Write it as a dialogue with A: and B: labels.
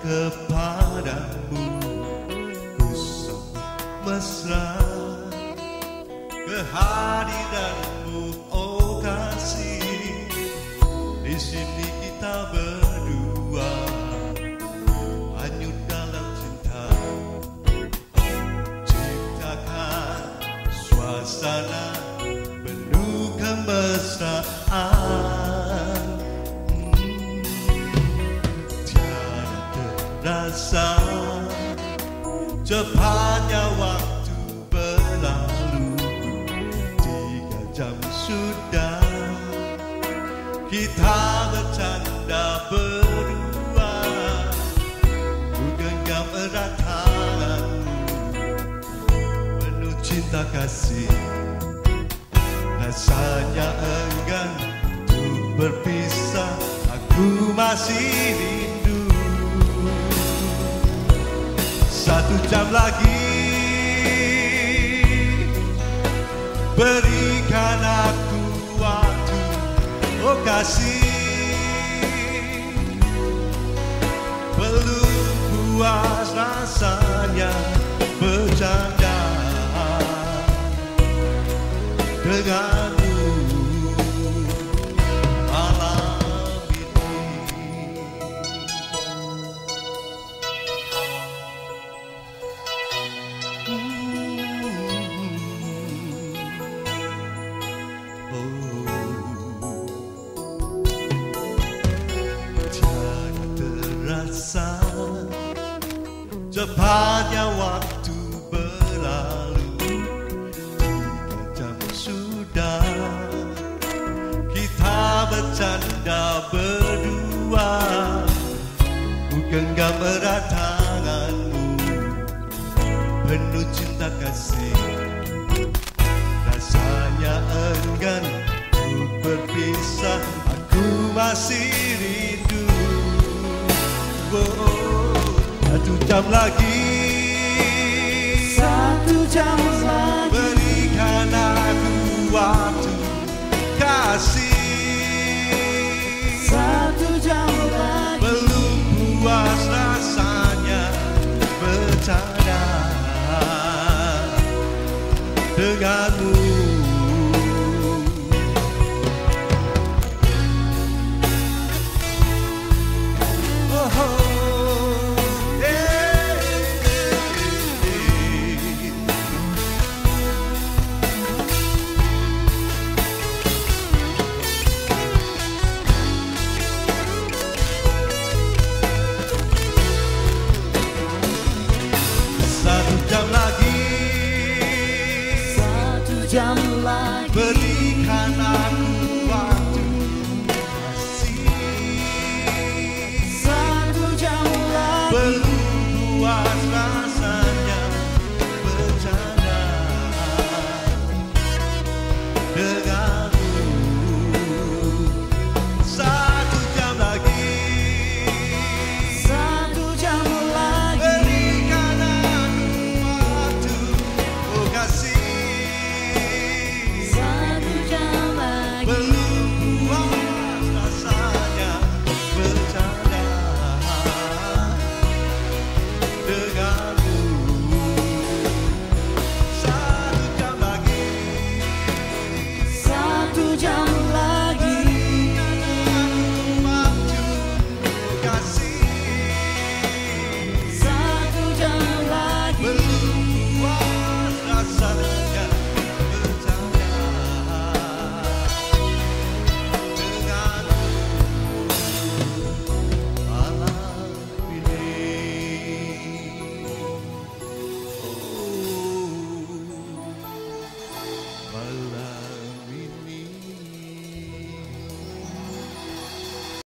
A: kepadamu, ku mesra kehadiranmu, oh kasih. Di sini kita berdua hanyut dalam cinta, ciptakan suasana penuh kemesraan. Tiada terasa cepatnya waktu berlalu, 3 jam sudah kita bercanda berdua, ku genggam erat tanganmu, penuh cinta kasih. Rasanya enggan untuk berpisah, aku masih rindu. 1 jam lagi, berikan aku waktu, oh kasih. Belum puas rasanya bercanda denganmu malam ini. Tiada terasa cepatnya waktu berlalu, 3 jam sudah kita bercanda berdua, ku genggam erat tanganmu, penuh cinta kasih. Rasanya enggan untuk berpisah, aku masih rindu. 1 jam lagi,
B: 1 jam lagi,
A: berikan aku waktu kasih.
B: 1 jam lagi,
A: Belum puas rasanya bercanda denganmu.
B: jam lagi,
A: berikan aku